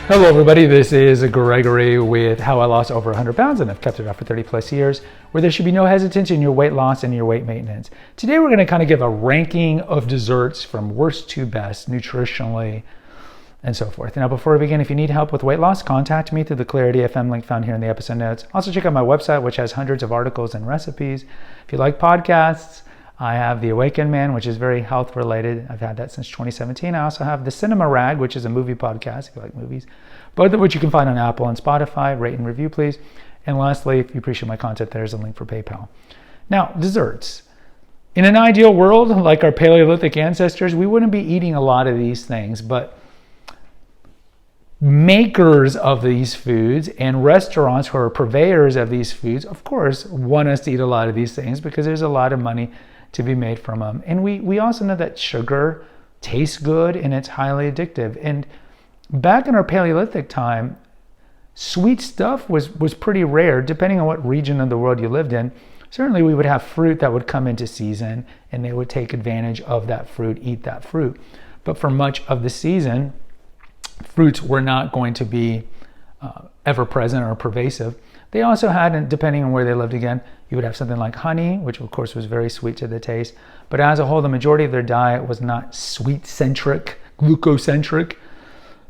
Hello everybody, this is Gregory with How I Lost Over 100 Pounds and I've kept it off for 30 plus years, where there should be no hesitance in your weight loss and your weight maintenance. Today we're going to kind of give a ranking of desserts from worst to best nutritionally and so forth. Now before we begin, if you need help with weight loss, contact me through the Clarity FM link found here in the episode notes. Also check out my website, which has hundreds of articles and recipes. If you like podcasts, I have The Awakened Man, which is very health related. I've had that since 2017. I also have The Cinema Rag, which is a movie podcast if you like movies, both of which you can find on Apple and Spotify. Rate and review, please. And lastly, if you appreciate my content, there's a link for PayPal. Now, desserts. In an ideal world, like our Paleolithic ancestors, we wouldn't be eating a lot of these things, but makers of these foods and restaurants who are purveyors of these foods, of course, want us to eat a lot of these things because there's a lot of money to be made from them. And we also know that sugar tastes good and it's highly addictive. And back in our Paleolithic time, sweet stuff was pretty rare, depending on what region of the world you lived in. Certainly we would have fruit that would come into season and they would take advantage of that fruit, eat that fruit. But for much of the season, fruits were not going to be ever present or pervasive. They also had, depending on where they lived again, you would have something like honey, which of course was very sweet to the taste. But as a whole, the majority of their diet was not sweet-centric, glucocentric.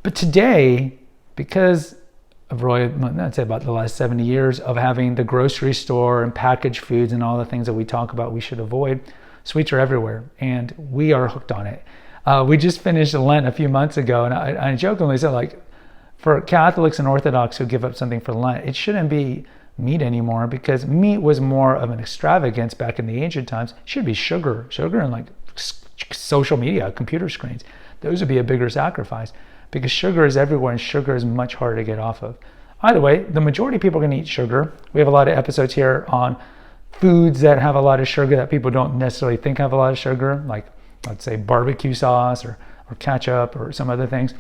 But today, because of I'd say about the last 70 years of having the grocery store and packaged foods and all the things that we talk about we should avoid, sweets are everywhere and we are hooked on it. We just finished Lent a few months ago, and I jokingly said, like, for Catholics and Orthodox who give up something for Lent, it shouldn't be meat anymore, because meat was more of an extravagance back in the ancient times. It should be sugar and like social media, computer screens. Those would be a bigger sacrifice, because sugar is everywhere and sugar is much harder to get off of. Either way, the majority of people are going to eat sugar. We have a lot of episodes here on foods that have a lot of sugar that people don't necessarily think have a lot of sugar, like let's say barbecue sauce or ketchup or some other things.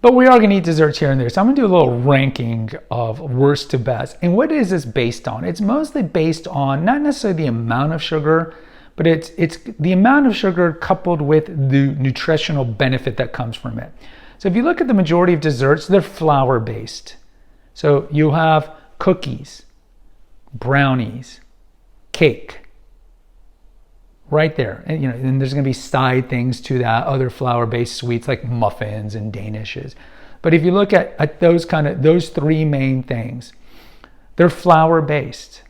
But we are going to eat desserts here and there. So I'm going to do a little ranking of worst to best. And what is this based on? It's mostly based on not necessarily the amount of sugar, but it's the amount of sugar coupled with the nutritional benefit that comes from it. So if you look at the majority of desserts, they're flour based. So you have cookies, brownies, cake, right there. And, and there's going to be side things to that, other flour-based sweets like muffins and danishes. But if you look at those three main things, they're flour-based.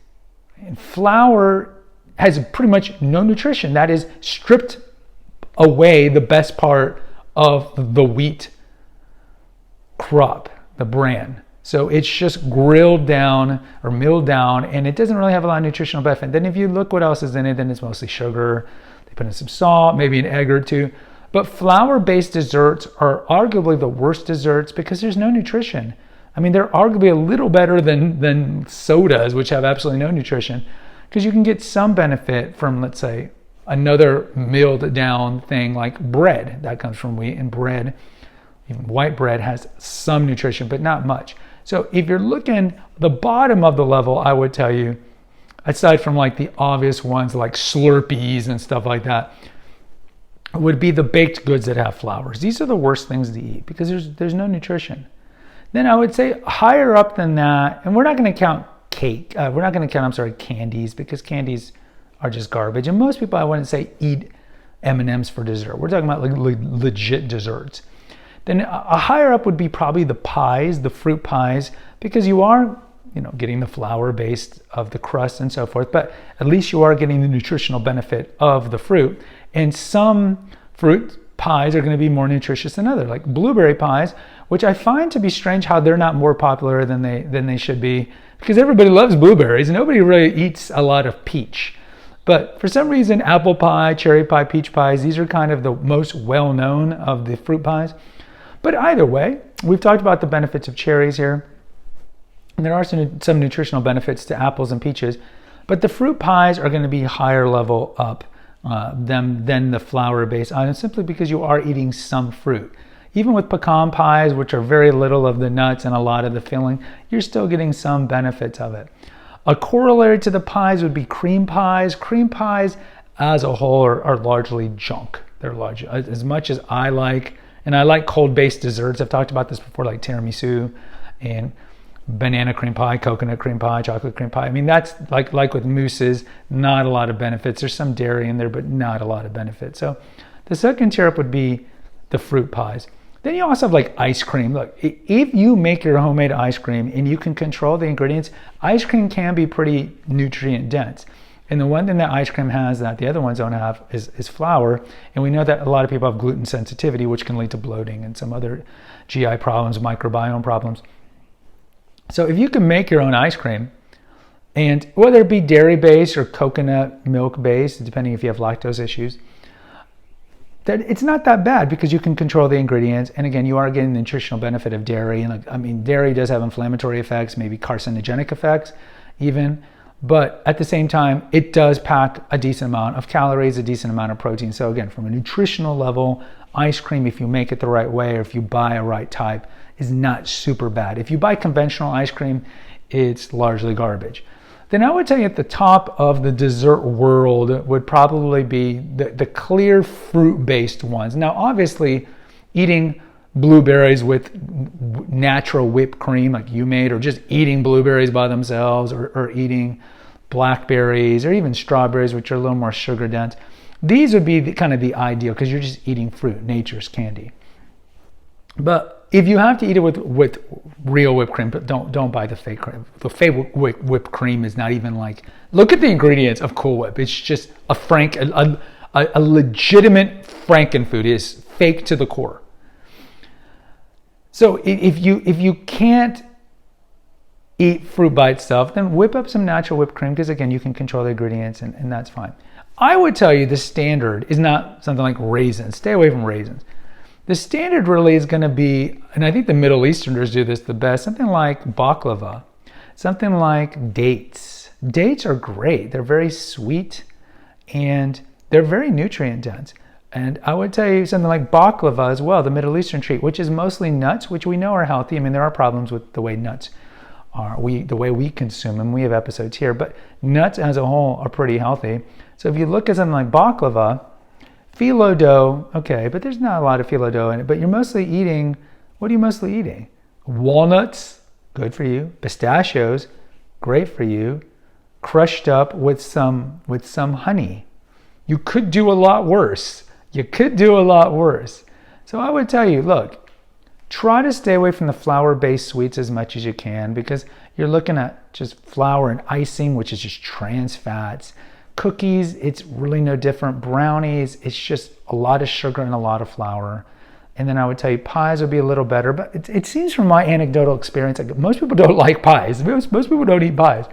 And flour has pretty much no nutrition. That is stripped away the best part of the wheat crop, the bran. So it's just grilled down or milled down, and it doesn't really have a lot of nutritional benefit. Then if you look what else is in it, then it's mostly sugar. They put in some salt, maybe an egg or two. But flour-based desserts are arguably the worst desserts because there's no nutrition. I mean, they're arguably a little better than sodas, which have absolutely no nutrition, because you can get some benefit from, let's say, another milled down thing like bread. That comes from wheat, and bread, even white bread, has some nutrition, but not much. So if you're looking the bottom of the level, I would tell you, aside from like the obvious ones like Slurpees and stuff like that, would be the baked goods that have flours. These are the worst things to eat because there's no nutrition. Then I would say higher up than that, and we're not going to count cake. We're not going to count, candies, because candies are just garbage. And most people, I wouldn't say eat M&Ms for dessert. We're talking about like legit desserts. Then a higher up would be probably the pies, the fruit pies, because you are, getting the flour based of the crust and so forth, but at least you are getting the nutritional benefit of the fruit. And some fruit pies are going to be more nutritious than others, like blueberry pies, which I find to be strange how they're not more popular than they should be, because everybody loves blueberries. Nobody really eats a lot of peach. But for some reason, apple pie, cherry pie, peach pies, these are kind of the most well-known of the fruit pies. But either way, we've talked about the benefits of cherries here. And there are some nutritional benefits to apples and peaches. But the fruit pies are going to be higher level up than the flour-based items, simply because you are eating some fruit. Even with pecan pies, which are very little of the nuts and a lot of the filling, you're still getting some benefits of it. A corollary to the pies would be cream pies. Cream pies as a whole are largely junk. They're large. As much as I like And I like cold-based desserts. I've talked about this before, like tiramisu and banana cream pie, coconut cream pie, chocolate cream pie. I mean, that's like with mousses, not a lot of benefits. There's some dairy in there, but not a lot of benefits. So the second tier up would be the fruit pies. Then you also have like ice cream. Look, if you make your homemade ice cream and you can control the ingredients, ice cream can be pretty nutrient dense. And the one thing that ice cream has that the other ones don't have is flour. And we know that a lot of people have gluten sensitivity, which can lead to bloating and some other GI problems, microbiome problems. So if you can make your own ice cream, and whether it be dairy-based or coconut milk-based, depending if you have lactose issues, that it's not that bad because you can control the ingredients. And again, you are getting the nutritional benefit of dairy. And dairy does have inflammatory effects, maybe carcinogenic effects even. But at the same time, it does pack a decent amount of calories, a decent amount of protein. So again, from a nutritional level, ice cream, if you make it the right way or if you buy a right type, is not super bad. If you buy conventional ice cream, it's largely garbage. Then I would tell you at the top of the dessert world would probably be the clear fruit-based ones. Now, obviously, eating blueberries with natural whipped cream like you made, or just eating blueberries by themselves, or eating blackberries, or even strawberries, which are a little more sugar dense. These would be kind of the ideal because you're just eating fruit, nature's candy. But if you have to eat it with real whipped cream, but don't buy the fake cream. The fake whipped cream is not even like, look at the ingredients of Cool Whip. It's just a legitimate Frankenfood. It is fake to the core. So if you can't eat fruit by itself, then whip up some natural whipped cream because again, you can control the ingredients and that's fine. I would tell you the standard is not something like raisins. Stay away from raisins. The standard really is going to be, and I think the Middle Easterners do this the best, something like baklava, something like dates. Dates are great. They're very sweet and they're very nutrient dense. And I would tell you something like baklava as well, the Middle Eastern treat, which is mostly nuts, which we know are healthy. I mean, there are problems with the way nuts are, the way we consume them. We have episodes here, but nuts as a whole are pretty healthy. So if you look at something like baklava, phyllo dough, okay, but there's not a lot of phyllo dough in it, but you're mostly eating, what are you mostly eating? Walnuts, good for you. Pistachios, great for you. Crushed up with some honey. You could do a lot worse. You could do a lot worse. So I would tell you, look, try to stay away from the flour-based sweets as much as you can because you're looking at just flour and icing, which is just trans fats. Cookies, it's really no different. Brownies, it's just a lot of sugar and a lot of flour. And then I would tell you pies would be a little better, but it seems from my anecdotal experience, like most people don't like pies. Most people don't eat pies.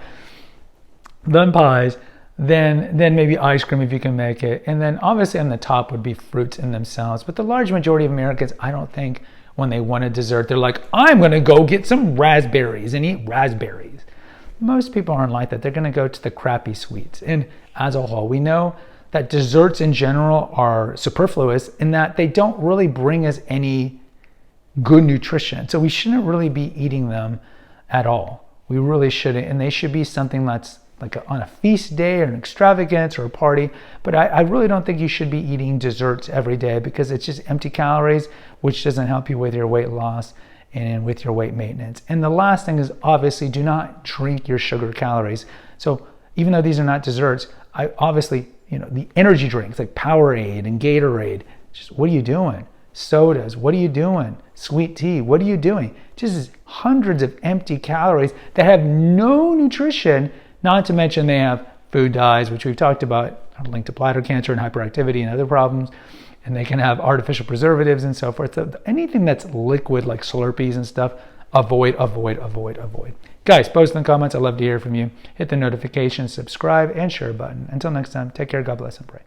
Then pies, then maybe ice cream if you can make it. And then obviously on the top would be fruits in themselves. But the large majority of Americans, I don't think when they want a dessert, they're like, I'm gonna go get some raspberries and eat raspberries. Most people aren't like that. They're going to go to the crappy sweets. And as a whole, we know that desserts in general are superfluous in that they don't really bring us any good nutrition. So we shouldn't really be eating them at all. We really shouldn't. And they should be something that's like on a feast day or an extravagance or a party. But I really don't think you should be eating desserts every day because it's just empty calories, which doesn't help you with your weight loss and with your weight maintenance. And the last thing is obviously do not drink your sugar calories. So even though these are not desserts, I obviously, the energy drinks like Powerade and Gatorade, just what are you doing? Sodas, what are you doing? Sweet tea, what are you doing? Just hundreds of empty calories that have no nutrition, not to mention they have food dyes, which we've talked about, linked to bladder cancer and hyperactivity and other problems. And they can have artificial preservatives and so forth. So anything that's liquid like Slurpees and stuff, avoid. Guys, post in the comments. I'd love to hear from you. Hit the notification, subscribe, and share button. Until next time, take care, God bless, and pray.